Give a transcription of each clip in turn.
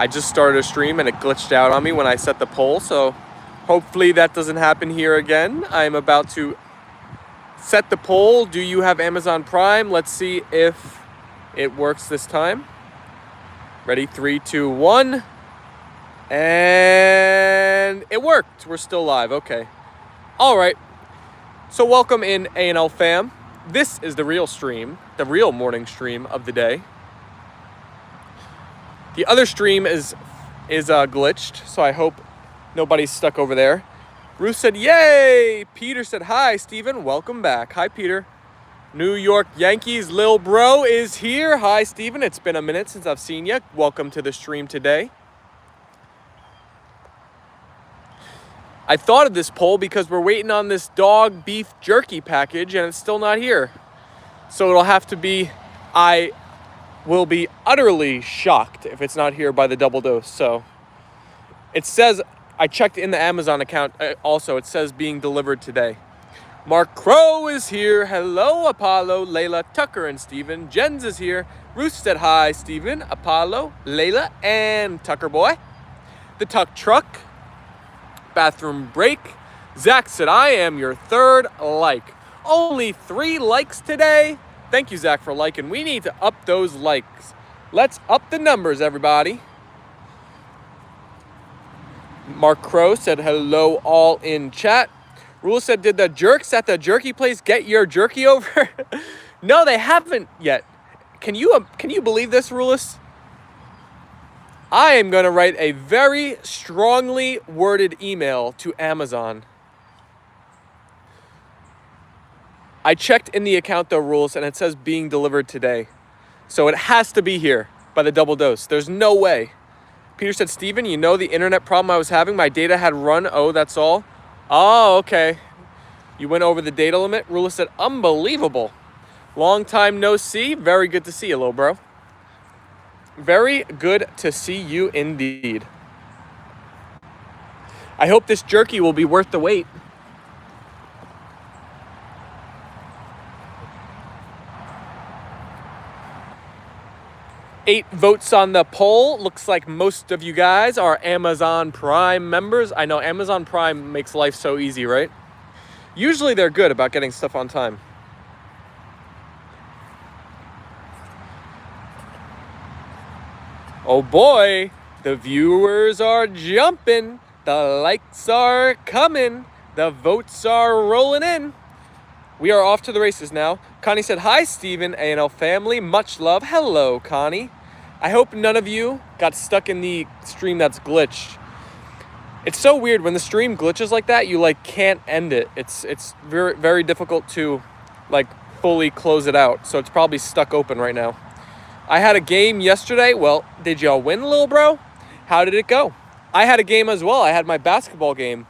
I just started a stream and it glitched out on me when I set the poll, so hopefully that doesn't happen here again. I'm about to set the poll. Do you have Amazon Prime? Let's see if it works this time. Ready? 3, 2, 1. And it worked. We're still live. Okay. All right. So welcome in A&L Fam. This is the real stream, the real morning stream of the day. The other stream is glitched, so I hope nobody's stuck over there. Ruth said, yay! Peter said, hi, Steven. Welcome back. Hi, Peter. New York Yankees Lil Bro is here. Hi, Steven. It's been a minute since I've seen you. Welcome to the stream today. I thought of this poll because we're waiting on this dog beef jerky package and it's still not here. So it'll have to be, I will be utterly shocked if it's not here by the double dose. So it says, I checked in the Amazon account also, it says being delivered today. Mark Crow is here. Hello, Apollo, Leyla, Tucker, and Steven. Jens is here. Ruth said hi, Steven, Apollo, Leyla, and Tucker boy. The Tuck Truck. Bathroom break. Zach said, I am your third like. Only 3 likes today. Thank you, Zach, for liking. We need to up those likes. Let's up the numbers, everybody. Mark Crow said, hello, all in chat. Rule said, did the jerks at the jerky place get your jerky over? No, they haven't yet. Can you believe this, Rulis? I am going to write a very strongly worded email to Amazon. I checked in the account, though, Rules, and it says being delivered today. So it has to be here by the double dose. There's no way. Peter said, Steven, you know the internet problem I was having? My data had run. Oh, that's all? Oh, okay. You went over the data limit? Rules said, unbelievable. Long time no see. Very good to see you, little bro. Very good to see you indeed. I hope this jerky will be worth the wait. Eight votes on the poll. Looks like most of you guys are Amazon Prime members. I know Amazon Prime makes life so easy, right? Usually they're good about getting stuff on time. Oh boy, the viewers are jumping, the likes are coming, the votes are rolling in. We are off to the races now. Connie said, hi, Steven, A&L family, much love. Hello, Connie. I hope none of you got stuck in the stream that's glitched. It's so weird when the stream glitches like that, you can't end it. It's very, very difficult to fully close it out. So it's probably stuck open right now. I had a game yesterday. Well, did y'all win, little bro? How did it go? I had a game as well. I had my basketball game.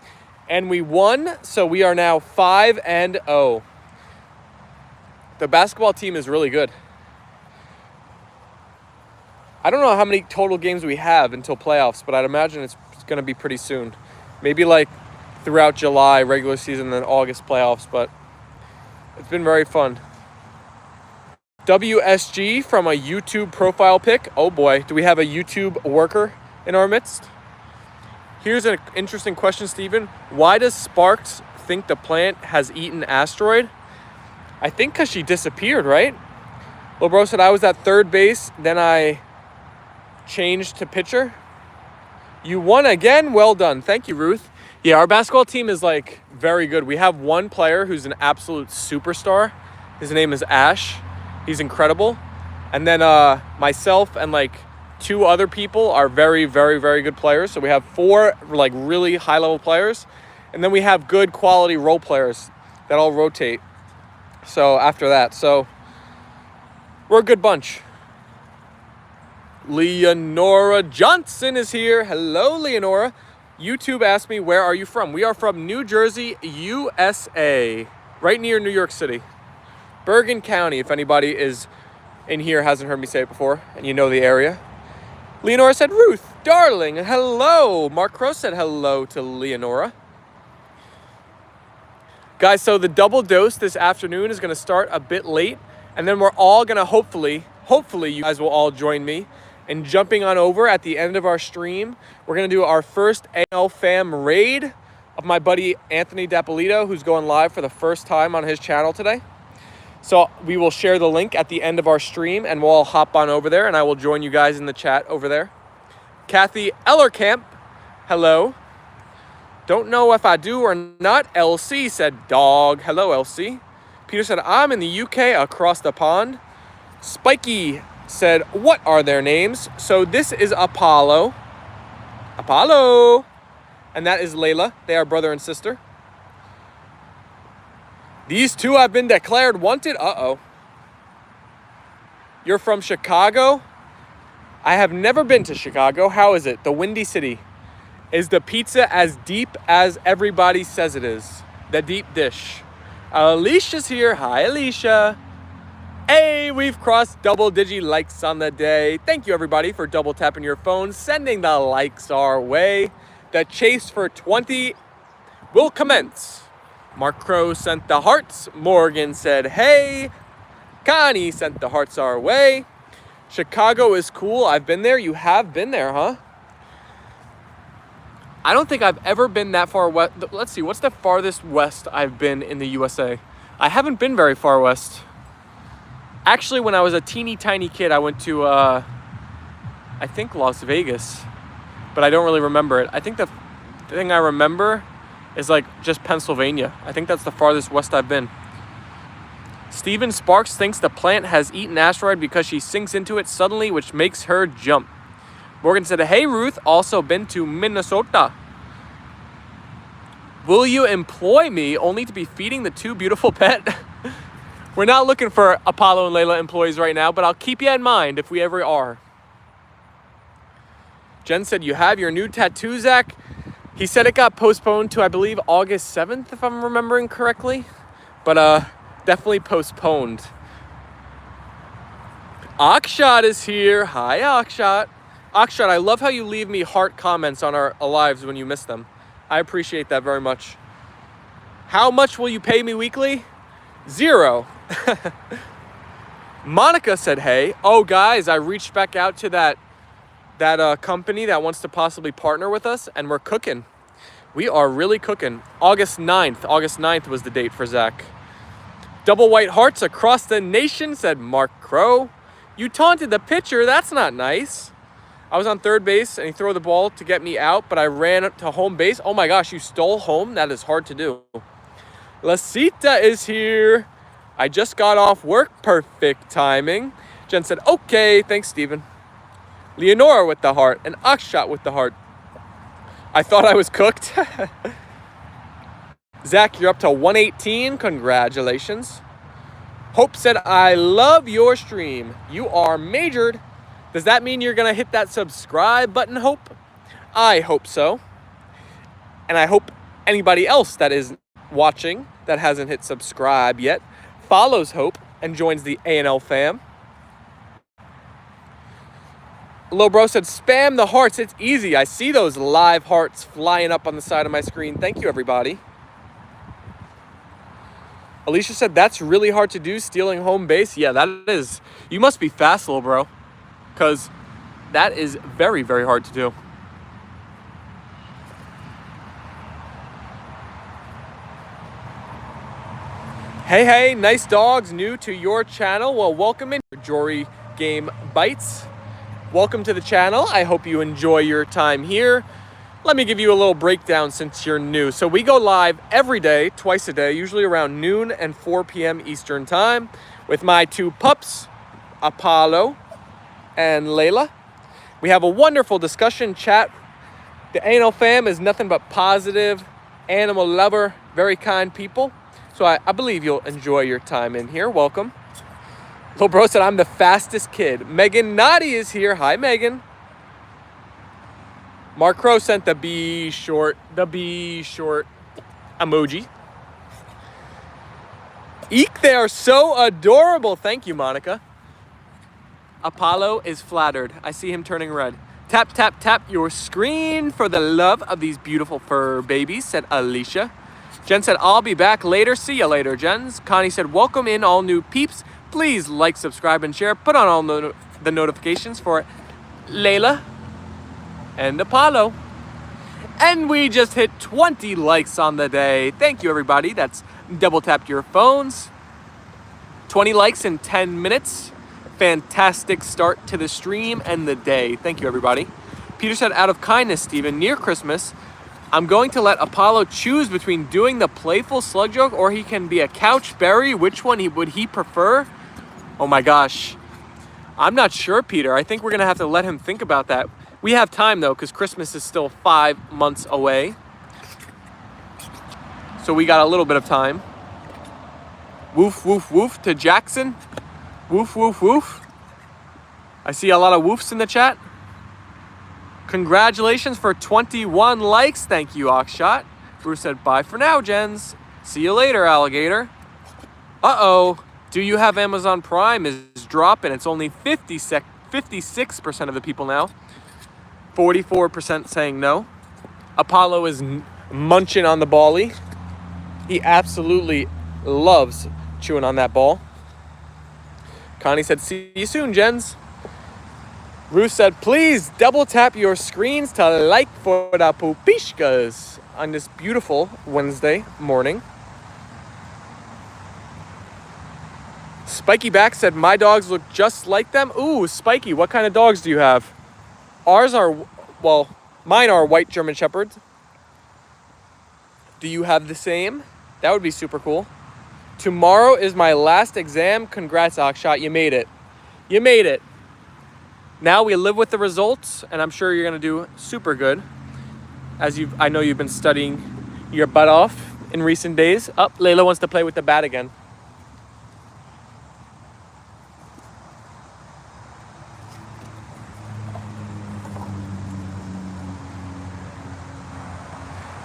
And we won, so we are now 5-0. The basketball team is really good. I don't know how many total games we have until playoffs, but I'd imagine it's going to be pretty soon. Maybe throughout July, regular season, then August playoffs, but it's been very fun. WSG from a YouTube profile pic. Oh boy, do we have a YouTube worker in our midst? Here's an interesting question, Steven. Why does Sparks think the plant has eaten asteroid? I think because she disappeared, right? Lil Bro said I was at third base, then I changed to pitcher. You won again? Well done. Thank you, Ruth. Yeah, our basketball team is very good. We have one player who's an absolute superstar. His name is Ash. He's incredible. And then myself and 2 other people are very, very, very good players. So we have 4 really high level players. And then we have good quality role players that all rotate. So after that, so we're a good bunch. Leonora Johnson is here. Hello, Leonora. YouTube asked me, where are you from? We are from New Jersey, USA, right near New York City. Bergen County, if anybody is in here, hasn't heard me say it before, and you know the area. Leonora said, Ruth, darling, hello. Mark Crow said hello to Leonora. Guys, so the double dose this afternoon is going to start a bit late, and then we're all going to hopefully you guys will all join me and jumping on over at the end of our stream. We're going to do our first A&L Fam raid of my buddy Anthony Dapolito, who's going live for the first time on his channel today. So we will share the link at the end of our stream, and we'll all hop on over there, and I will join you guys in the chat over there. Kathy Ellerkamp, hello. Don't know if I do or not. LC said dog. Hello, LC. Peter said, I'm in the UK across the pond. Spiky said, what are their names? So this is Apollo. Apollo. And that is Leyla. They are brother and sister. These two have been declared wanted. Uh-oh. You're from Chicago? I have never been to Chicago. How is it? The Windy City. Is the pizza as deep as everybody says it is? The deep dish. Alicia's here. Hi, Alicia. Hey, we've crossed double-digit likes on the day. Thank you, everybody, for double tapping your phones, sending the likes our way. The chase for 20 will commence. Mark Crow sent the hearts. Morgan said, hey. Connie sent the hearts our way. Chicago is cool. I've been there. You have been there, huh? I don't think I've ever been that far west. Let's see. What's the farthest west I've been in the USA? I haven't been very far west. Actually, when I was a teeny tiny kid, I went to, I think Las Vegas. But I don't really remember it. I think the thing I remember is like just Pennsylvania. I think that's the farthest west I've been. Steven Sparks thinks the plant has eaten asteroid because she sinks into it suddenly, which makes her jump. Morgan said, hey Ruth, also been to Minnesota. Will you employ me only to be feeding the two beautiful pet? We're not looking for Apollo and Leyla employees right now, but I'll keep you in mind if we ever are. Jen said, you have your new tattoo, Zach? He said it got postponed to, I believe, August 7th, if I'm remembering correctly. But definitely postponed. Akshat is here. Hi, Akshat. Akshat, I love how you leave me heart comments on our lives when you miss them. I appreciate that very much. How much will you pay me weekly? 0. Monica said, hey. Oh, guys, I reached back out to that company that wants to possibly partner with us, and we're cooking. We are really cooking. August 9th. August 9th was the date for Zach. Double white hearts across the nation, said Mark Crow. You taunted the pitcher. That's not nice. I was on third base, and he threw the ball to get me out, but I ran to home base. Oh, my gosh, you stole home? That is hard to do. Lasita is here. I just got off work. Perfect timing. Jen said, okay. Thanks, Steven. Leonora with the heart, and Akshat with the heart. I thought I was cooked. Zach, you're up to 118. Congratulations. Hope said, I love your stream. You are majored. Does that mean you're going to hit that subscribe button, Hope? I hope so. And I hope anybody else that is watching that hasn't hit subscribe yet follows Hope and joins the A&L Fam. Lobro said, spam the hearts. It's easy. I see those live hearts flying up on the side of my screen. Thank you, everybody. Alicia said, that's really hard to do, stealing home base. Yeah, that is. You must be fast, Lobro, because that is very, very hard to do. Hey, hey, nice dogs, new to your channel. Well, welcome in, Jory Game Bites. Welcome to the channel. I hope you enjoy your time here. Let me give you a little breakdown since you're new. So we go live every day, twice a day, usually around noon and 4 p.m. Eastern time with my two pups, Apollo and Leyla. We have a wonderful discussion chat. The A&L Fam is nothing but positive, animal lover, very kind people. So I believe you'll enjoy your time in here. Welcome. Little bro said, I'm the fastest kid. Megan Noddy is here. Hi, Megan. Mark Crow sent the B short emoji. Eek, they are so adorable. Thank you, Monica. Apollo is flattered. I see him turning red. Tap, tap, tap your screen for the love of these beautiful fur babies, said Alicia. Jen said, I'll be back later. See you later, Jens. Connie said, welcome in all new peeps. Please like, subscribe, and share. Put on all the notifications for Leyla and Apollo. And we just hit 20 likes on the day. Thank you, everybody. That's double tapped your phones. 20 likes in 10 minutes. Fantastic start to the stream and the day. Thank you, everybody. Peter said, out of kindness, Stephen, near Christmas, I'm going to let Apollo choose between doing the playful slug joke or he can be a couch berry. Which one would he prefer? Oh my gosh. I'm not sure, Peter. I think we're going to have to let him think about that. We have time, though, because Christmas is still 5 months away. So we got a little bit of time. Woof, woof, woof to Jackson. Woof, woof, woof. I see a lot of woofs in the chat. Congratulations for 21 likes. Thank you, Oxshot. Bruce said, bye for now, Jens. See you later, alligator. Uh-oh. Do you have Amazon Prime is dropping. It's only 56% of the people now. 44% saying no. Apollo is munching on the ballie. He absolutely loves chewing on that ball. Connie said, see you soon, Jens. Ruth said, please double tap your screens to like for the pupishkas on this beautiful Wednesday morning. Spiky Back said, my dogs look just like them. Ooh, Spiky, what kind of dogs do you have? Ours are, well, mine are white German Shepherds. Do you have the same? That would be super cool. Tomorrow is my last exam. Congrats, Oxshot. You made it. You made it. Now we live with the results, and I'm sure you're going to do super good. I know you've been studying your butt off in recent days. Oh, Leyla wants to play with the bat again.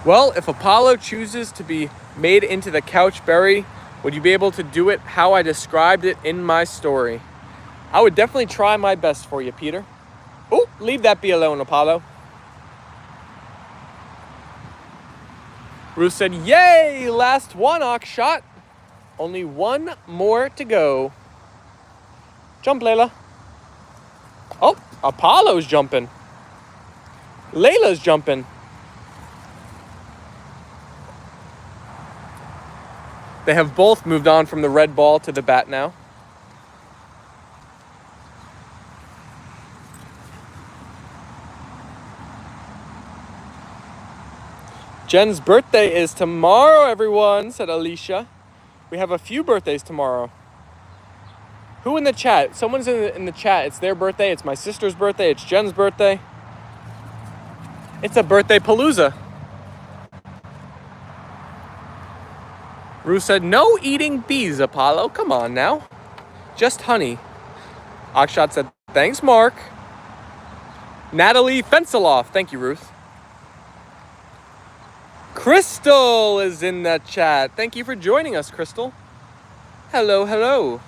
Well, if Apollo chooses to be made into the couch berry, would you be able to do it how I described it in my story? I would definitely try my best for you, Peter. Oh, leave that be alone, Apollo. Ruth said, yay, last one, Oxshot. Only one more to go. Jump, Leyla. Oh, Apollo's jumping. Leyla's jumping. They have both moved on from the red ball to the bat now. Jen's birthday is tomorrow, everyone, said Alicia. We have a few birthdays tomorrow. Who in the chat? Someone's in the chat. It's their birthday. It's my sister's birthday. It's Jen's birthday. It's a birthday palooza. Ruth said, no eating bees, Apollo. Come on now. Just honey. Oxshot said, thanks, Mark. Natalie Fenceloff. Thank you, Ruth. Crystal is in the chat. Thank you for joining us, Crystal. Hello, hello.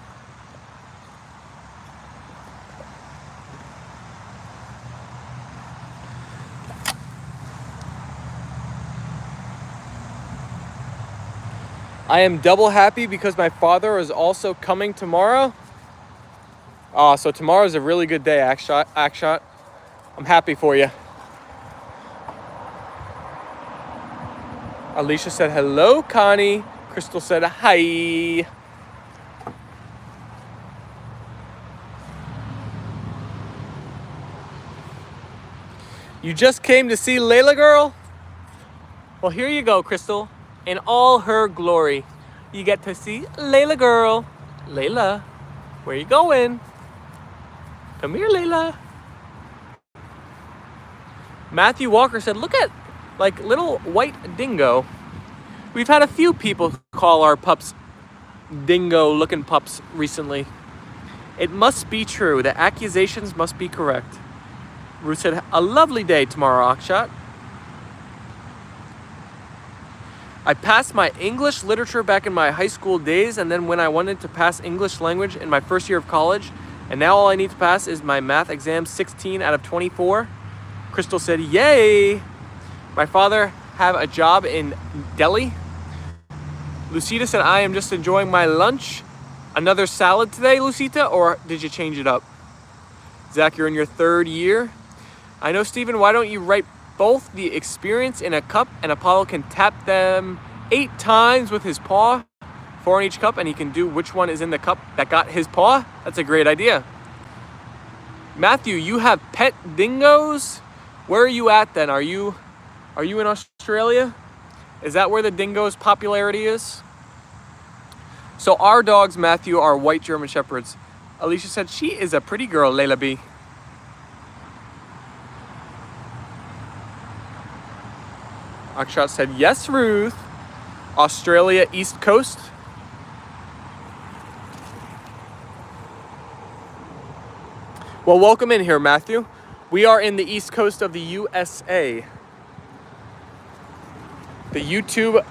I am double happy because my father is also coming tomorrow. So tomorrow is a really good day, Ackshot. I'm happy for you. Alicia said, hello, Connie. Crystal said, hi. You just came to see Leyla girl? Well, here you go, Crystal. In all her glory, you get to see Leyla girl. Leyla, where you going? Come here, Leyla. Matthew Walker said, look at like little white dingo. We've had a few people call our pups dingo looking pups recently. It must be true. The accusations must be correct. Ruth said, a lovely day tomorrow, Oxshot. I passed my English literature back in my high school days, and then when I wanted to pass English language in my first year of college, and now all I need to pass is my math exam, 16 out of 24. Crystal said, yay! My father have a job in Delhi. Lucita said, I am just enjoying my lunch. Another salad today, Lucita, or did you change it up? Zach, you're in your 3rd year. I know, Steven, why don't you write both the experience in a cup and Apollo can tap them 8 times with his paw, 4 in each cup, and he can do which one is in the cup that got his paw? That's a great idea. Matthew, you have pet dingoes? Where are you at then? Are you in Australia? Is that where the dingo's popularity is? So our dogs, Matthew, are white German Shepherds. Alicia said she is a pretty girl, Leyla B. Akshat said, yes, Ruth. Australia, East Coast. Well, welcome in here, Matthew. We are in the East Coast of the USA. The YouTube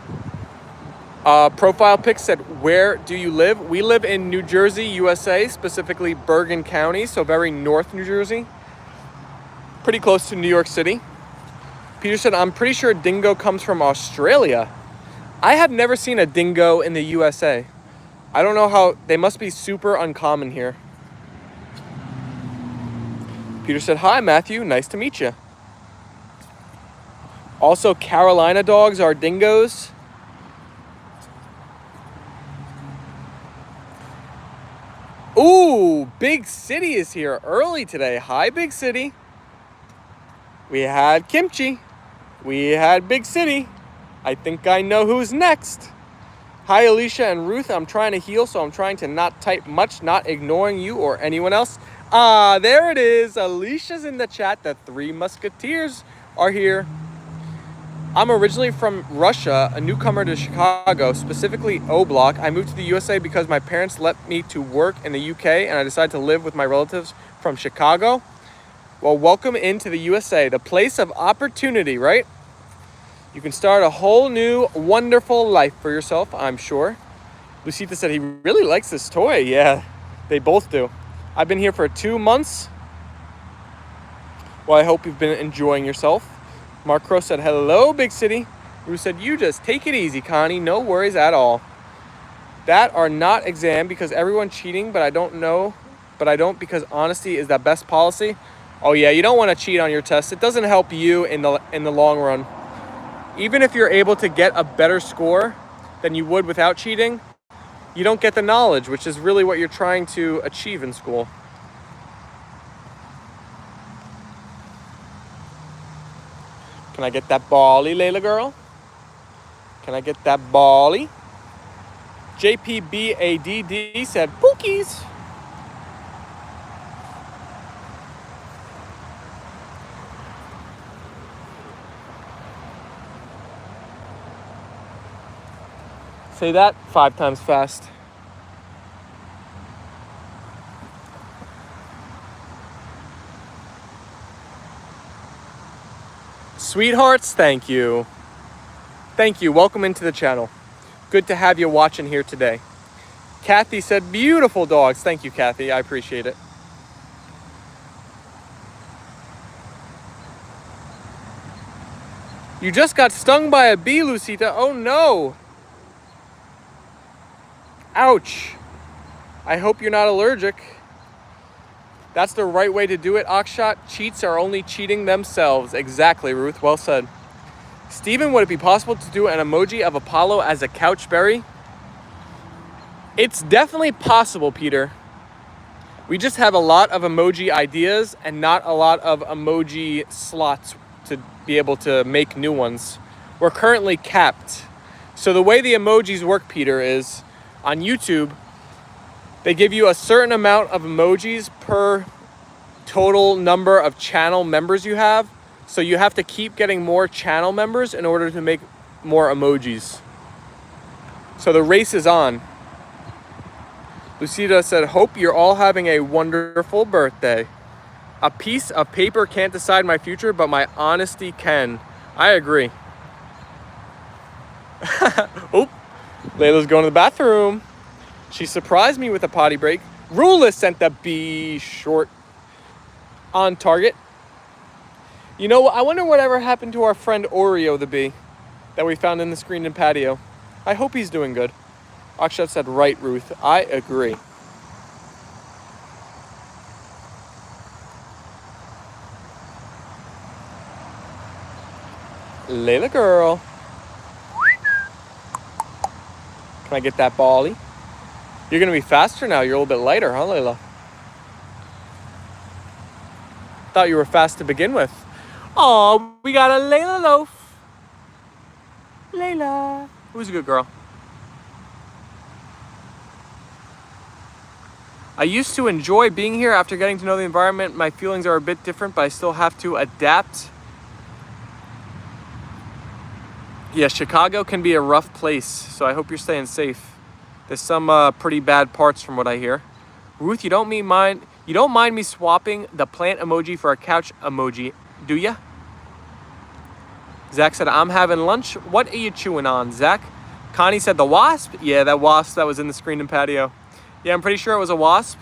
profile pic said, where do you live? We live in New Jersey, USA, specifically Bergen County, so very north New Jersey. Pretty close to New York City. Peter said, I'm pretty sure dingo comes from Australia. I have never seen a dingo in the USA. I don't know how, they must be super uncommon here. Peter said, hi, Matthew, nice to meet you. Also, Carolina dogs are dingoes. Ooh, Big City is here early today. Hi, Big City. We had Kimchi. We had Big City. I think I know who's next. Hi, Alicia and Ruth. I'm trying to heal, so I'm trying to not type much, not ignoring you or anyone else. Ah, there it is. Alicia's in the chat. The 3 Musketeers are here. I'm originally from Russia, a newcomer to Chicago, specifically O Block. I moved to the USA because my parents let me to work in the UK, and I decided to live with my relatives from Chicago. Well, welcome into the USA, the place of opportunity, right? You can start a whole new, wonderful life for yourself, I'm sure. Lucita said he really likes this toy. Yeah, they both do. I've been here for 2 months. Well, I hope you've been enjoying yourself. Mark Crow said, hello, Big City. Ruth said, you just take it easy, Connie. No worries at all. That are not exam because everyone's cheating, but I don't because honesty is the best policy. Oh yeah, you don't want to cheat on your test. It doesn't help you in the long run. Even if you're able to get a better score than you would without cheating, you don't get the knowledge, which is really what you're trying to achieve in school. Can I get that bally, Leyla girl? Can I get that bally? JPBADD said, Pookies. Say that 5 times fast. Sweethearts, thank you. Thank you. Welcome into the channel. Good to have you watching here today. Kathy said, beautiful dogs. Thank you, Kathy. I appreciate it. You just got stung by a bee, Lucita. Oh, no. Ouch. I hope you're not allergic. That's the right way to do it, Akshat. Cheats are only cheating themselves. Exactly, Ruth. Well said. Steven, would it be possible to do an emoji of Apollo as a couch berry? It's definitely possible, Peter. We just have a lot of emoji ideas and not a lot of emoji slots to be able to make new ones. We're currently capped. So the way the emojis work, Peter, is on YouTube, they give you a certain amount of emojis per total number of channel members you have. So you have to keep getting more channel members in order to make more emojis. So the race is on. Lucida said, hope you're all having a wonderful birthday. A piece of paper can't decide my future, but my honesty can. I agree. Oop. Layla's going to the bathroom. She surprised me with a potty break. Ruleless sent the bee short on target. You know, I wonder whatever happened to our friend Oreo the bee that we found in the screen and patio. I hope he's doing good. Akshat said, right, Ruth. I agree. Leyla girl. Can I get that bally? You're going to be faster now. You're a little bit lighter, huh, Leyla? Thought you were fast to begin with. Oh, we got a Leyla loaf. Leyla. Who's a good girl? I used to enjoy being here. After getting to know the environment, my feelings are a bit different, but I still have to adapt. Yeah, Chicago can be a rough place, so I hope you're staying safe. There's some pretty bad parts from what I hear. Ruth, you don't mind me swapping the plant emoji for a couch emoji, do ya? Zach said, I'm having lunch. What are you chewing on, Zach? Connie said, the wasp? Yeah, that wasp that was in the screen and patio. Yeah, I'm pretty sure it was a wasp.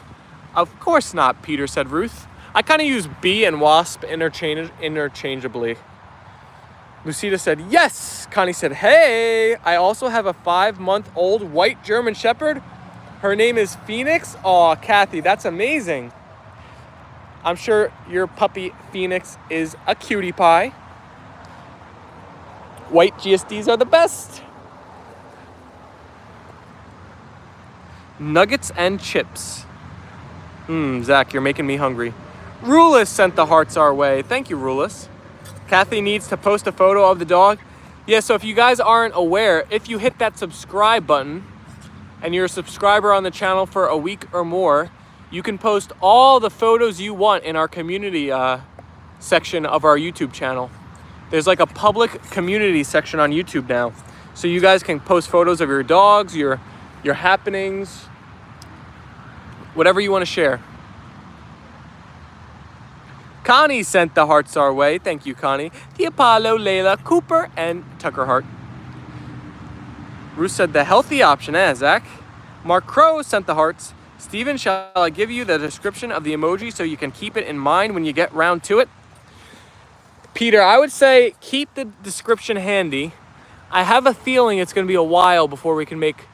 Of course not, Peter said Ruth. I kind of use bee and wasp interchangeably. Lucita said, yes. Connie said, hey. I also have a 5-month-old white German Shepherd. Her name is Phoenix. Aw, Kathy, that's amazing. I'm sure your puppy Phoenix is a cutie pie. White GSDs are the best. Nuggets and chips. Zach, you're making me hungry. Rulus sent the hearts our way. Thank you, Rulus. Kathy needs to post a photo of the dog. Yeah, so if you guys aren't aware, if you hit that subscribe button and you're a subscriber on the channel for a week or more, you can post all the photos you want in our community section of our YouTube channel. There's like a public community section on YouTube now. So you guys can post photos of your dogs, your happenings, whatever you want to share. Connie sent the hearts our way. Thank you, Connie. The Apollo, Leyla, Cooper, and Tucker Hart. Ruth said the healthy option, Zach? Mark Crow sent the hearts. Steven, shall I give you the description of the emoji so you can keep it in mind when you get round to it? Peter, I would say keep the description handy. I have a feeling it's going to be a while before we can make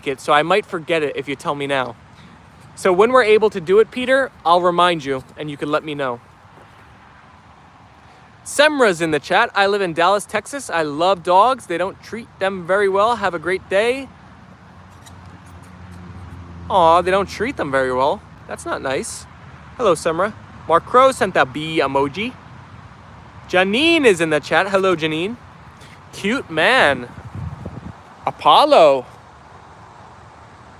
it, so I might forget it if you tell me now. So when we're able to do it, Peter, I'll remind you and you can let me know. Semra's in the chat. I live in Dallas, Texas. I love dogs. They don't treat them very well. Have a great day. Aw, they don't treat them very well. That's not nice. Hello, Semra. Mark Crow sent that bee emoji. Janine is in the chat. Hello, Janine. Cute man. Apollo.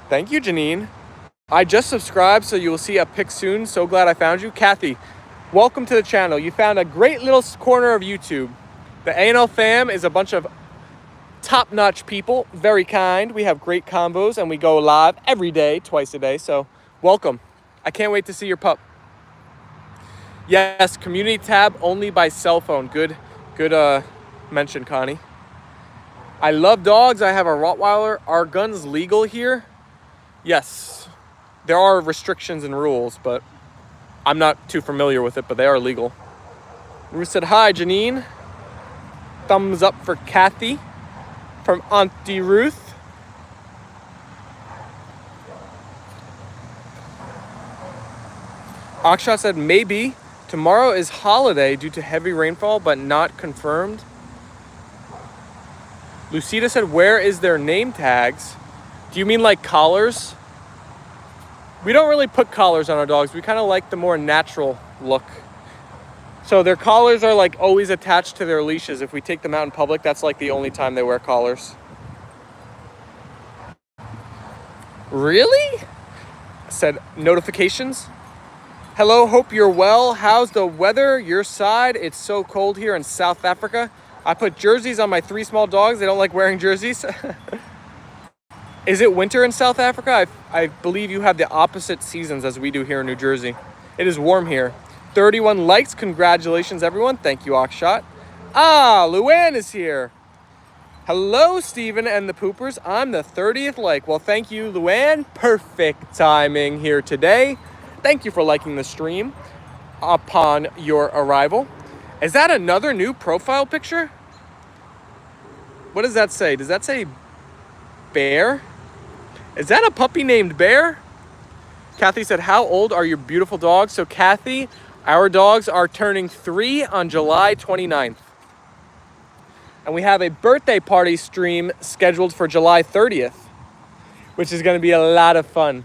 Thank you, Janine. I just subscribed, so you will see a pic soon. So glad I found you. Kathy, welcome to the channel. You found a great little corner of YouTube. The A&L Fam is a bunch of top-notch people, very kind. We have great combos, and we go live every day, twice a day. So welcome. I can't wait to see your pup. Yes, community tab only by cell phone. Good mention, Connie. I love dogs. I have a Rottweiler. Are guns legal here? Yes. There are restrictions and rules, but I'm not too familiar with it, but they are legal. Ruth said, hi, Janine. Thumbs up for Kathy from Auntie Ruth. Akshat said, maybe. Tomorrow is holiday due to heavy rainfall, but not confirmed. Lucita said, where is their name tags? Do you mean like collars? We don't really put collars on our dogs. We kind of like the more natural look. So their collars are like always attached to their leashes. If we take them out in public, that's like the only time they wear collars. Really? Said notifications. Hello, hope you're well. How's the weather your side? It's so cold here in South Africa. I put jerseys on my 3 small dogs. They don't like wearing jerseys. Is it winter in South Africa? I believe you have the opposite seasons as we do here in New Jersey. It is warm here. 31 likes. Congratulations, everyone. Thank you, Akshat. Luann is here. Hello, Stephen and the Poopers. I'm the 30th like. Well, thank you, Luann. Perfect timing here today. Thank you for liking the stream upon your arrival. Is that another new profile picture? What does that say? Does that say Bear? Is that a puppy named Bear? Kathy said, how old are your beautiful dogs? So Kathy, our dogs are turning 3 on July 29th. And we have a birthday party stream scheduled for July 30th, which is going to be a lot of fun.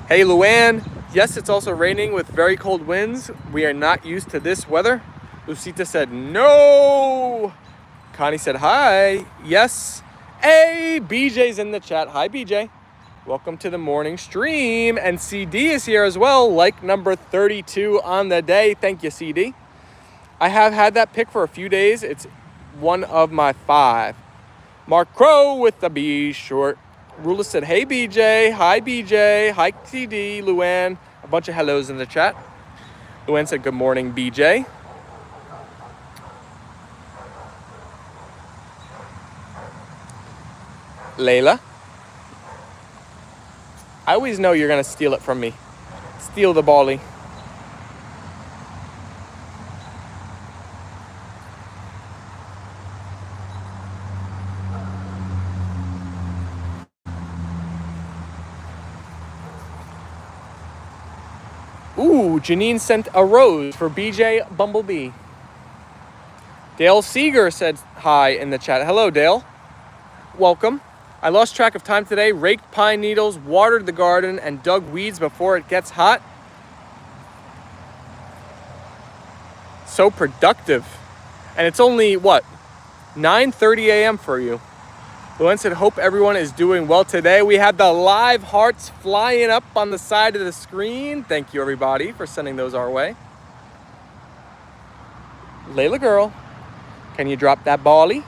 Hey, Luann. Yes, it's also raining with very cold winds. We are not used to this weather. Lucita said, no. Connie said, hi. Yes. Hey, BJ's in the chat. Hi, BJ. Welcome to the morning stream. And CD is here as well, like number 32 on the day. Thank you, CD. I have had that pick for a few days. It's one of my 5. Mark Crow with the B short. Rula said, hey, BJ. Hi, BJ. Hi, CD. Luann. A bunch of hellos in the chat. Luann said, good morning, BJ. Leyla. I always know you're going to steal it from me. Steal the bally. Ooh, Janine sent a rose for BJ Bumblebee. Dale Seeger said hi in the chat. Hello, Dale. Welcome. I lost track of time today, raked pine needles, watered the garden, and dug weeds before it gets hot. So productive. And it's only, what, 9:30 a.m. for you. Luann said, hope everyone is doing well today. We have the live hearts flying up on the side of the screen. Thank you, everybody, for sending those our way. Layla girl, can you drop that bally?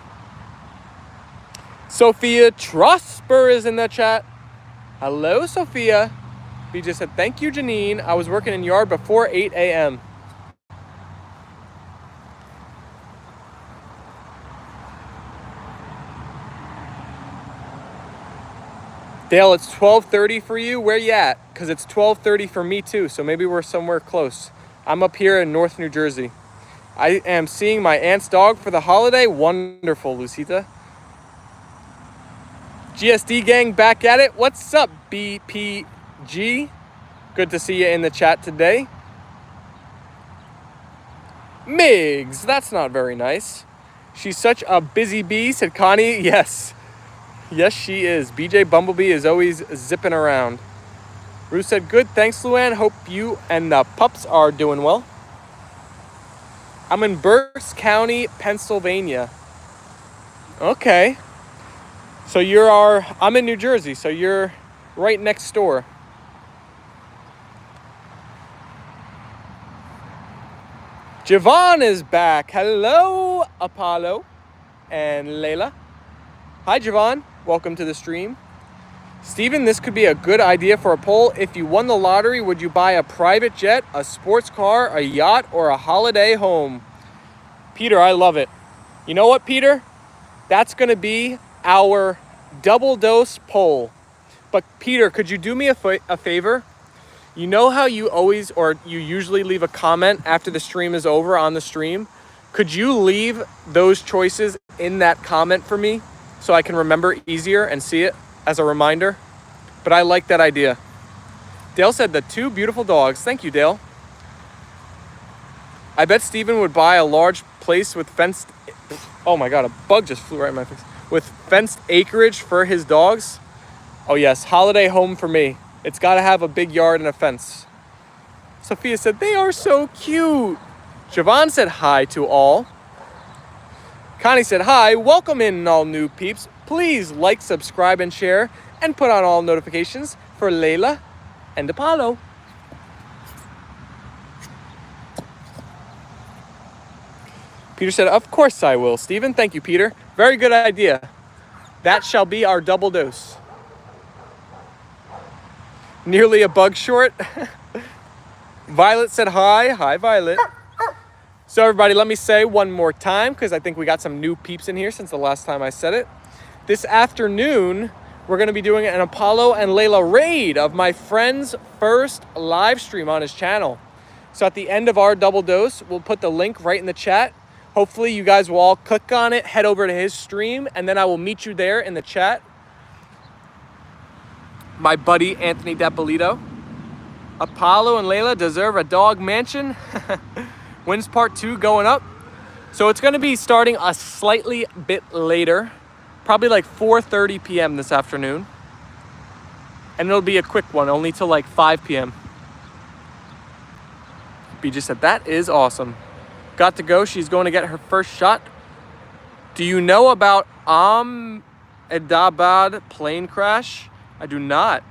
Sophia Trosper is in the chat. Hello, Sophia. BJ said, thank you, Janine. I was working in yard before 8 a.m. Dale, it's 12:30 for you. Where you at? Because it's 12:30 for me too, so maybe we're somewhere close. I'm up here in North New Jersey. I am seeing my aunt's dog for the holiday. Wonderful, Lucita. GSD gang back at it. What's up, BPG? Good to see you in the chat today. Migs, that's not very nice. She's such a busy bee, said Connie. Yes. Yes, she is. BJ Bumblebee is always zipping around. Ruth said, good, thanks, Luann. Hope you and the pups are doing well. I'm in Berks County, Pennsylvania. Okay. So I'm in New Jersey, so you're right next door. Javon is back. Hello, Apollo and Leyla. Hi, Javon. Welcome to the stream. Steven, this could be a good idea for a poll. If you won the lottery, would you buy a private jet, a sports car, a yacht, or a holiday home? Peter, I love it. You know what, Peter? That's going to be our double dose poll. But Peter, could you do me a favor? You know how you usually leave a comment after the stream is over on the stream? Could you leave those choices in that comment for me so I can remember easier and see it as a reminder? But I like that idea. Dale said the 2 beautiful dogs. Thank you, Dale. I bet Steven would buy a large place with fenced... Oh my God, a bug just flew right in my face. With fenced acreage for his dogs. Oh yes, holiday home for me. It's got to have a big yard and a fence. Sophia said, they are so cute. Siobhan said hi to all. Connie said, hi, welcome in all new peeps. Please like, subscribe, and share, and put on all notifications for Leyla and Apollo. Peter said, of course I will, Stephen. Thank you, Peter. Very good idea. That shall be our double dose. Nearly a bug short. Violet said hi. Hi, Violet. So everybody, let me say one more time, because I think we got some new peeps in here since the last time I said it. This afternoon, we're going to be doing an Apollo and Leyla raid of my friend's first live stream on his channel. So at the end of our double dose, we'll put the link right in the chat. Hopefully you guys will all click on it, head over to his stream, and then I will meet you there in the chat. My buddy, Anthony Depolito. Apollo and Leyla deserve a dog mansion. When's part 2 going up? So it's going to be starting a slightly bit later, probably like 4:30 p.m. this afternoon. And it'll be a quick one, only till like 5 p.m. BJ said, that is awesome. Got to go. She's going to get her first shot. Do you know about Ahmedabad plane crash? I do not.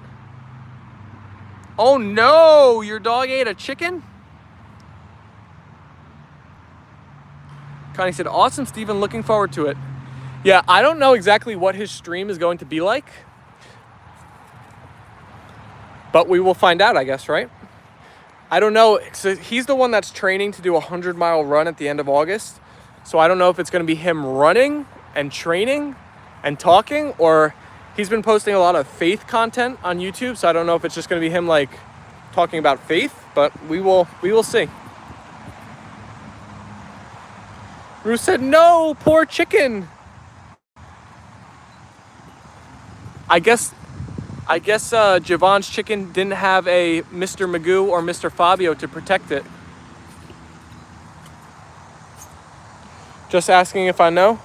Oh no, your dog ate a chicken? Connie said, awesome, Steven, looking forward to it. Yeah, I don't know exactly what his stream is going to be like, but we will find out, I guess, right? I don't know. So he's the one that's training to do a 100-mile run at the end of August. So I don't know if it's going to be him running and training and talking, or he's been posting a lot of faith content on YouTube. So I don't know if it's just going to be him like talking about faith, but we will see. Ruth said, no, poor chicken. I guess Javon's chicken didn't have a Mr. Magoo or Mr. Fabio to protect it. Just asking if I know.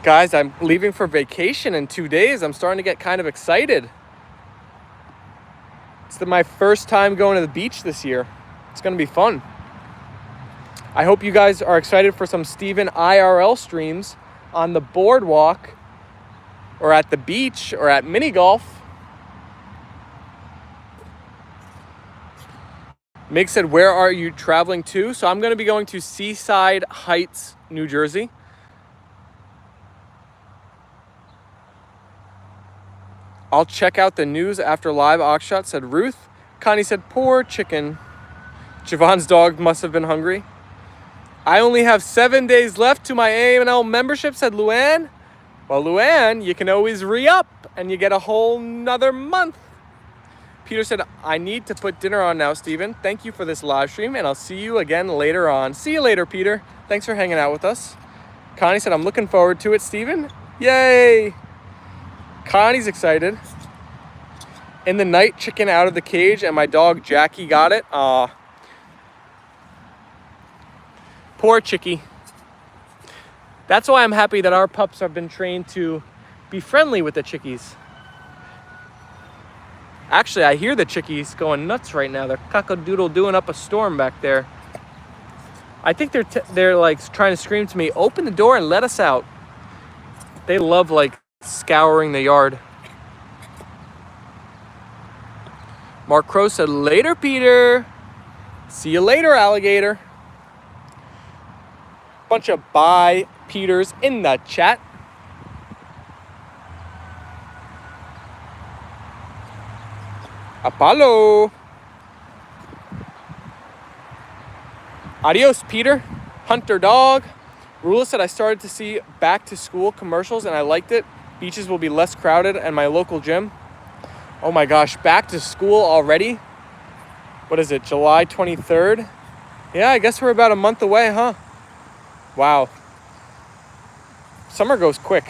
Guys, I'm leaving for vacation in 2 days. I'm starting to get kind of excited. It's my first time going to the beach this year. It's going to be fun. I hope you guys are excited for some Steven IRL streams on the boardwalk or at the beach or at mini golf. Mig said, where are you traveling to? So I'm going to be going to Seaside Heights, New Jersey. I'll check out the news after live. Oxshot said Ruth. Connie said, poor chicken. Javon's dog must have been hungry. I only have 7 days left to my A&L membership, said Luann. Well, Luann, you can always re-up and you get a whole nother month. Peter said, I need to put dinner on now, Steven. Thank you for this live stream, and I'll see you again later on. See you later, Peter. Thanks for hanging out with us. Connie said, I'm looking forward to it, Steven. Yay! Connie's excited. In the night, chicken out of the cage, and my dog Jackie got it. Aw. Poor chickie. That's why I'm happy that our pups have been trained to be friendly with the chickies. Actually, I hear the chickies going nuts right now. They're cock-a-doodle doing up a storm back there. I think they're like trying to scream to me, open the door and let us out. They love like scouring the yard. Mark Crow said, later, Peter. See you later, alligator. Bunch of bye Peters in the chat. Apollo. Adios, Peter. Hunter dog. Rula said, I started to see back to school commercials and I liked it. Beaches will be less crowded and my local gym. Oh my gosh, back to school already? What is it, July 23rd? Yeah, I guess we're about a month away, huh? Wow. Summer goes quick.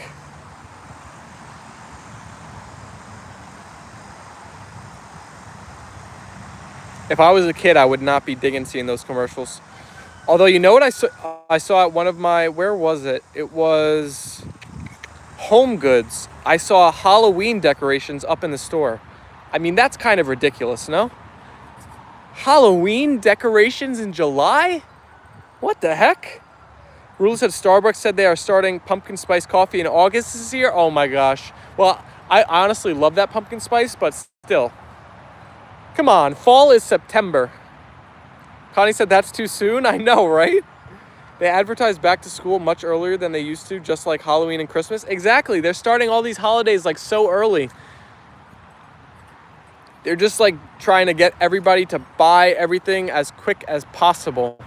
If I was a kid, I would not be digging seeing those commercials. Although, you know what I saw at one of my, where was it? It was Home Goods. I saw Halloween decorations up in the store. I mean, that's kind of ridiculous, no? Halloween decorations in July? What the heck? Rula said Starbucks said they are starting pumpkin spice coffee in August this year. Oh my gosh. Well, I honestly love that pumpkin spice, but still. Come on, fall is September. Connie said that's too soon. I know, right? They advertise back to school much earlier than they used to, just like Halloween and Christmas. Exactly. They're starting all these holidays like so early. They're just like trying to get everybody to buy everything as quick as possible.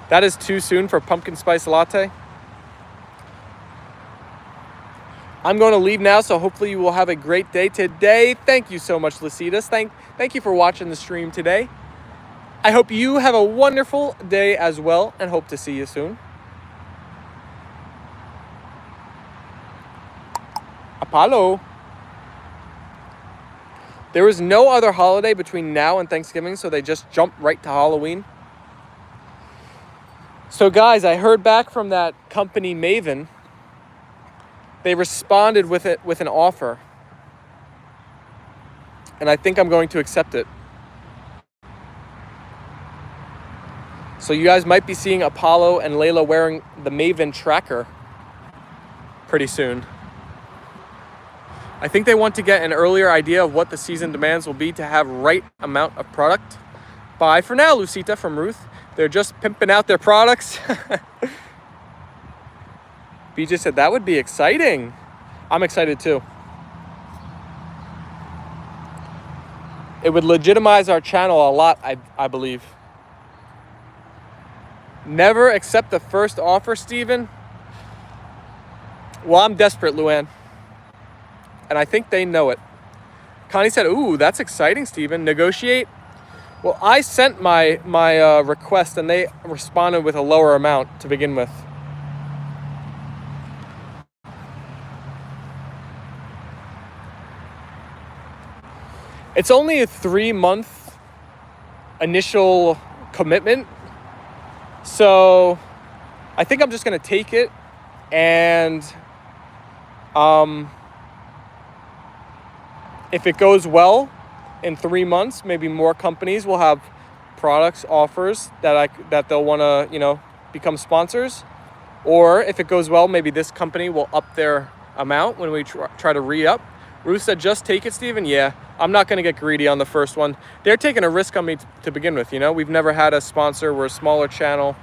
That is too soon for pumpkin spice latte. I'm going to leave now, so hopefully you will have a great day today. Thank you so much, Lasitas. Thank you for watching the stream today. I hope you have a wonderful day as well, and hope to see you soon. Apollo. There was no other holiday between now and Thanksgiving, so they just jumped right to Halloween. So guys, I heard back from that company Maven. They responded with an offer. And I think I'm going to accept it. So you guys might be seeing Apollo and Leyla wearing the Maven tracker pretty soon. I think they want to get an earlier idea of what the season demands will be to have right amount of product. Bye for now, Lucita from Ruth. They're just pimping out their products. BJ said that would be exciting. I'm excited too. It would legitimize our channel a lot, I believe. Never accept the first offer, Steven. Well, I'm desperate, Luann. And I think they know it. Connie said, ooh, that's exciting, Steven. Negotiate? Well, I sent my request and they responded with a lower amount to begin with. It's only a 3-month initial commitment. So I think I'm just going to take it and if it goes well in 3 months, maybe more companies will have products, offers that they'll want to, become sponsors. Or if it goes well, maybe this company will up their amount when we try to re-up. Ruth said, just take it, Steven. Yeah, I'm not going to get greedy on the first one. They're taking a risk on me to begin with, We've never had a sponsor. We're a smaller channel.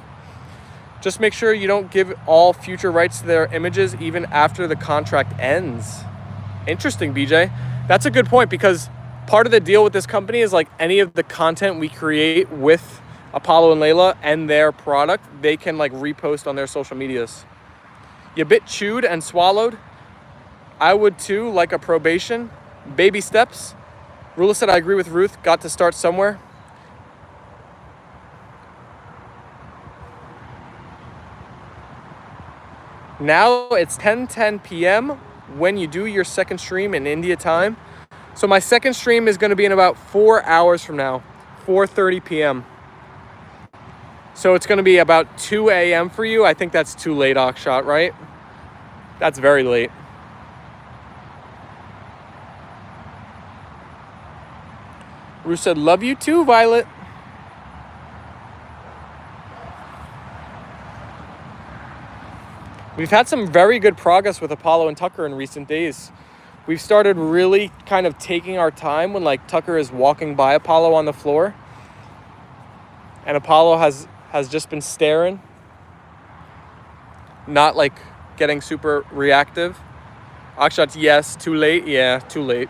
Just make sure you don't give all future rights to their images even after the contract ends. Interesting, BJ. That's a good point because part of the deal with this company is like any of the content we create with Apollo and Leyla and their product, they can like repost on their social medias. You bit chewed and swallowed? I would too, like a probation. Baby steps. Rula said, I agree with Ruth. Got to start somewhere. Now it's 10:10 p.m. when you do your second stream in India time. So my second stream is going to be in about 4 hours from now, 4:30 p.m. So it's going to be about 2 a.m. for you. I think that's too late, Akshat, right? That's very late. Ruth said, love you too, Violet. We've had some very good progress with Apollo and Tucker in recent days. We've started really kind of taking our time when like Tucker is walking by Apollo on the floor. And Apollo has just been staring. Not like getting super reactive. Akshat's yes, too late. Yeah, too late.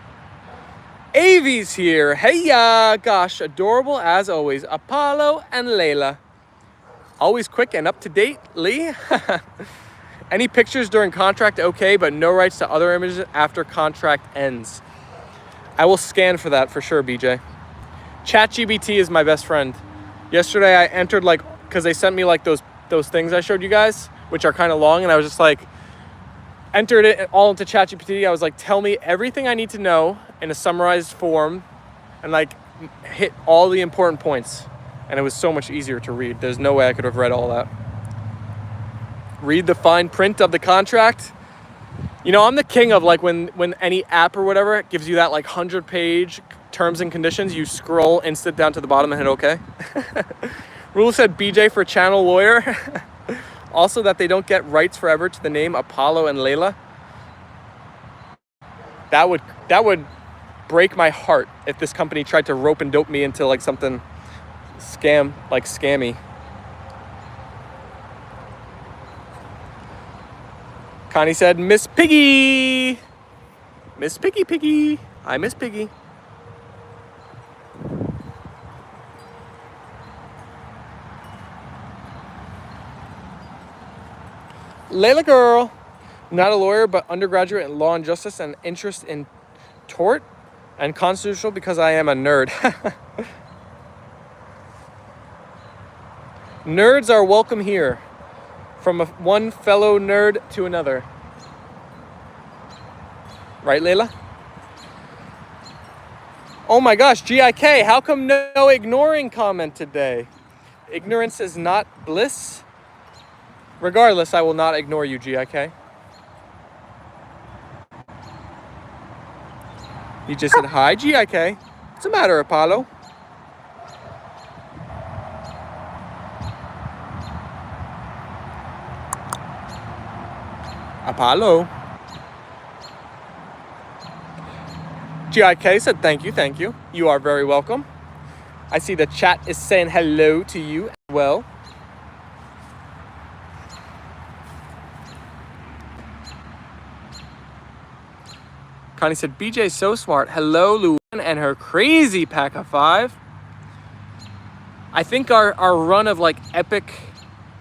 Avi's here. Hey ya, gosh, adorable as always. Apollo and Leyla. Always quick and up to date, Lee. Any pictures during contract, okay, but no rights to other images after contract ends. I will scan for that for sure, BJ. ChatGPT is my best friend. Yesterday I entered because they sent me those things I showed you guys, which are kind of long, and I was just entered it all into ChatGPT. I was like, tell me everything I need to know in a summarized form and hit all the important points. And it was so much easier to read. There's no way I could have read all that. Read the fine print of the contract. I'm the king of when any app or whatever gives you that 100-page terms and conditions, you scroll instant down to the bottom and hit okay. Rule said BJ for channel lawyer. Also that they don't get rights forever to the name Apollo and Leyla. That would break my heart if this company tried to rope and dope me into something scammy. Connie said, Miss Piggy. Miss Piggy. I miss Piggy. Leyla girl. Not a lawyer, but undergraduate in law and justice and interest in tort and constitutional because I am a nerd. Nerds are welcome here. From one fellow nerd to another. Right, Leyla? Oh my gosh, GIK, how come no ignoring comment today? Ignorance is not bliss. Regardless, I will not ignore you, GIK. He just said, hi, GIK. What's the matter, Apollo? Apollo. GIK said, thank you, thank you. You are very welcome. I see the chat is saying hello to you as well. Connie said, BJ's so smart. Hello, Luann and her crazy pack of 5. I think our run of like epic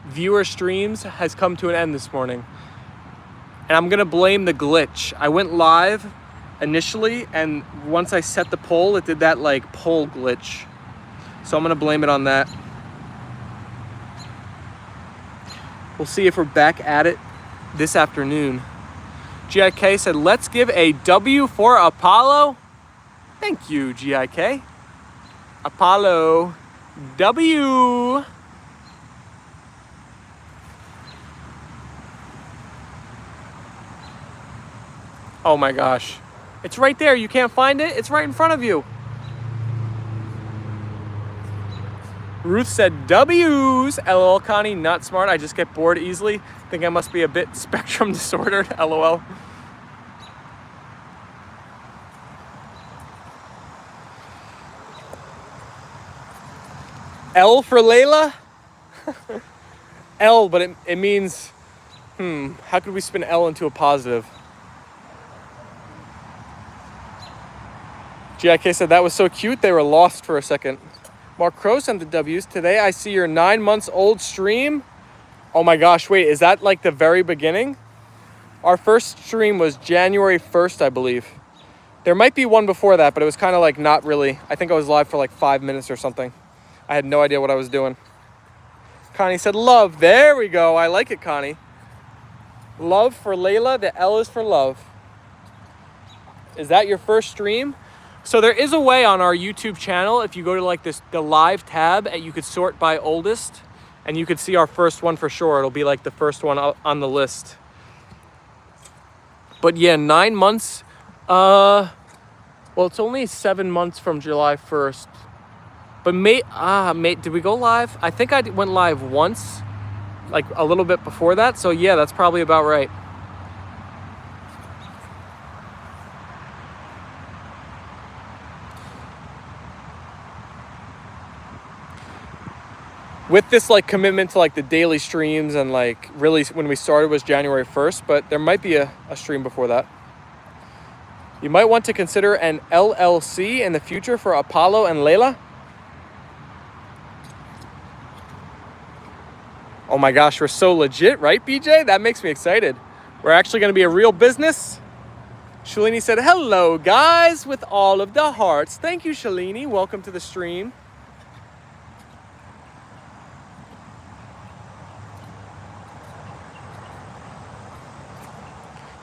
viewer streams has come to an end this morning. And I'm gonna blame the glitch. I went live initially, and once I set the poll, it did that like poll glitch. So I'm gonna blame it on that. We'll see if we're back at it this afternoon. GIK said, let's give a W for Apollo. Thank you, GIK. Apollo, W. Oh my gosh. It's right there. You can't find it? It's right in front of you. Ruth said, W's. LOL, Connie, not smart. I just get bored easily. Think I must be a bit spectrum disordered. LOL. L for Leyla? L, but it means, how could we spin L into a positive? GIK said, that was so cute, they were lost for a second. Mark Crow sent the W's. Today I see your 9 months old stream. Oh my gosh, wait, is that like the very beginning? Our first stream was January 1st, I believe. There might be one before that, but it was kind of like not really. I think I was live for like 5 minutes or something. I had no idea what I was doing. Connie said, love. There we go. I like it, Connie. Love for Leyla. The L is for love. Is that your first stream? So there is a way on our YouTube channel, if you go to like the live tab, you could sort by oldest, and you could see our first one for sure. It'll be like the first one on the list. But yeah, 9 months. Well, it's only 7 months from July 1st. But did we go live? I think I went live once, like a little bit before that. So yeah, that's probably about right. With this like commitment to like the daily streams, and like really when we started was January 1st, but there might be a stream before that. You might want to consider an LLC in the future for Apollo and Leyla. Oh my gosh, we're so legit, right, BJ? That makes me excited. We're actually going to be a real business. Shalini said, hello, guys, with all of the hearts. Thank you, Shalini. Welcome to the stream.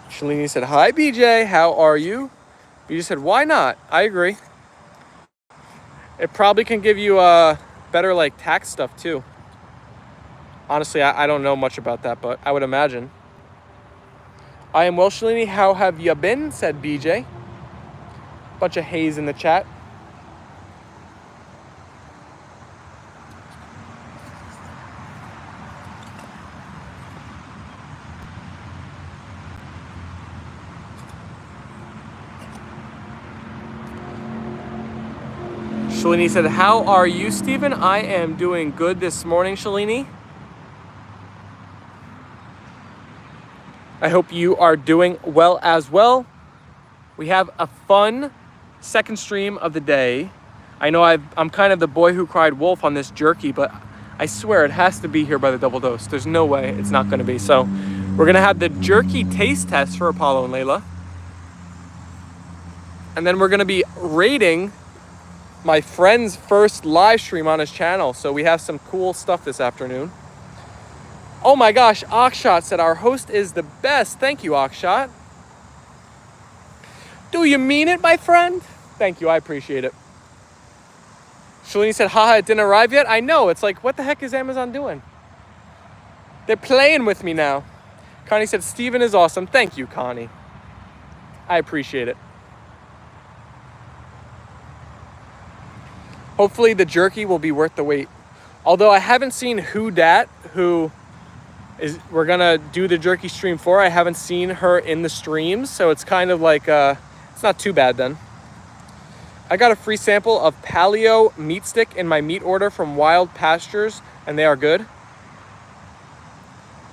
Shalini said, hi, BJ. How are you? BJ said, why not? I agree. It probably can give you better like tax stuff, too. Honestly, I don't know much about that, but I would imagine. I am well, Shalini. How have you been? Said BJ. Bunch of haze in the chat. Shalini said, how are you, Stephen? I am doing good this morning, Shalini. I hope you are doing well as well. We have a fun second stream of the day. I know I'm kind of the boy who cried wolf on this jerky, but I swear it has to be here by the double dose. There's no way it's not going to be. So we're going to have the jerky taste test for Apollo and Leyla. And then we're going to be rating my friend's first live stream on his channel. So we have some cool stuff this afternoon. Oh my gosh, Akshat said our host is the best. Thank you, Akshat. Do you mean it, my friend? Thank you, I appreciate it. Shalini said, haha, it didn't arrive yet. I know, it's like, what the heck is Amazon doing? They're playing with me now. Connie said, Steven is awesome. Thank you, Connie. I appreciate it. Hopefully the jerky will be worth the wait. Although I haven't seen who we're gonna do the jerky stream for. I haven't seen her in the streams, so it's kind of like, it's not too bad then. I got a free sample of paleo meat stick in my meat order from Wild Pastures, and they are good.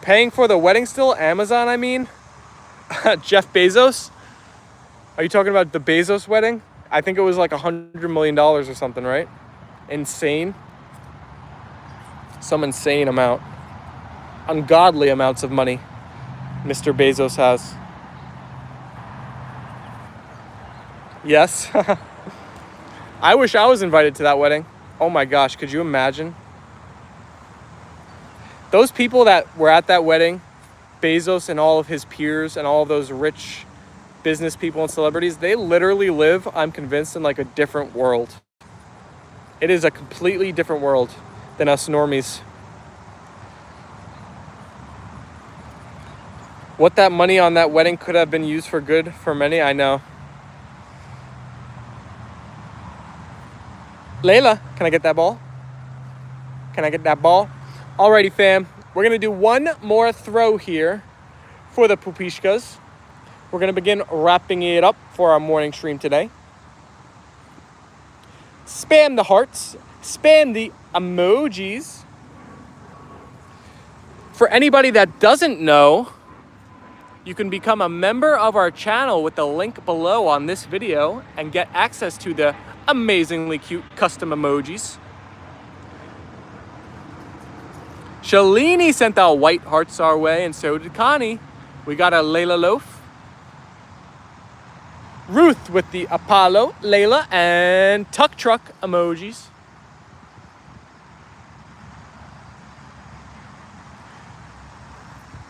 Paying for the wedding still? Amazon, I mean? Jeff Bezos? Are you talking about the Bezos wedding? I think it was like $100 million or something, right? Insane. Some insane amount. Ungodly amounts of money Mr. Bezos has. Yes. I wish I was invited to that wedding. Oh my gosh, could you imagine? Those people that were at that wedding, Bezos and all of his peers and all of those rich business people and celebrities, they literally live, I'm convinced, in like a different world. It is a completely different world than us normies. What that money on that wedding could have been used for good for many, I know. Leyla, can I get that ball? Can I get that ball? Alrighty, fam. We're going to do one more throw here for the pupishkas. We're going to begin wrapping it up for our morning stream today. Spam the hearts. Spam the emojis. For anybody that doesn't know, you can become a member of our channel with the link below on this video and get access to the amazingly cute custom emojis. Shalini sent out white hearts our way, and so did Connie. We got a Leyla loaf. Ruth with the Apollo, Leyla, and Tuck Truck emojis.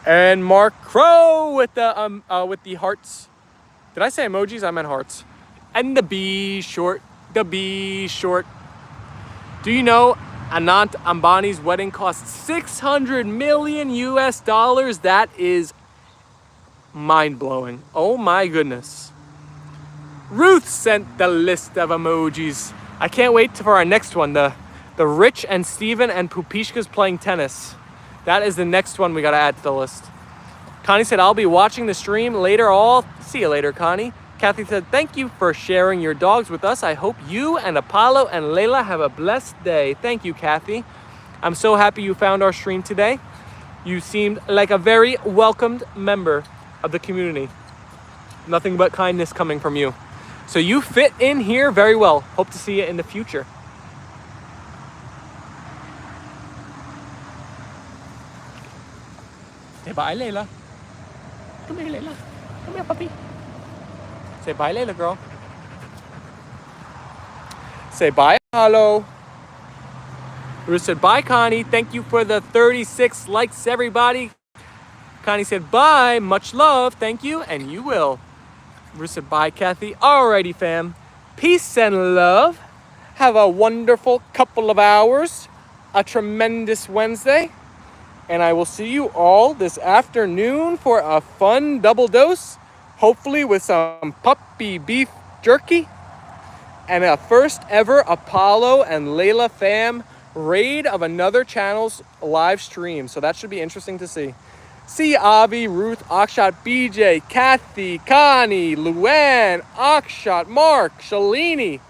And Mark Crow with the hearts. Did I say emojis? I meant hearts. And the B short. The B short. Do you know Anant Ambani's wedding cost $600 million US? That is mind-blowing. Oh my goodness. Ruth sent the list of emojis. I can't wait for our next one. The Rich and Steven and Pupishkas playing tennis. That is the next one we gotta add to the list. Connie said, I'll be watching the stream later. See you later, Connie. Kathy said, thank you for sharing your dogs with us. I hope you and Apollo and Leyla have a blessed day. Thank you, Kathy. I'm so happy you found our stream today. You seemed like a very welcomed member of the community. Nothing but kindness coming from you. So you fit in here very well. Hope to see you in the future. Say bye, Leyla. Come here, Leyla. Come here, puppy. Say bye, Leyla, girl. Say bye, Apollo. Ruth said, bye, Connie. Thank you for the 36 likes, everybody. Connie said, bye. Much love. Thank you. And you will. Ruth said, bye, Kathy. Alrighty, fam. Peace and love. Have a wonderful couple of hours. A tremendous Wednesday. And I will see you all this afternoon for a fun double dose. Hopefully with some puppy beef jerky. And a first ever Apollo and Leyla fam raid of another channel's live stream. So that should be interesting to see. See Avi, Ruth, Akshat, BJ, Kathy, Connie, Luann, Akshat, Mark, Shalini,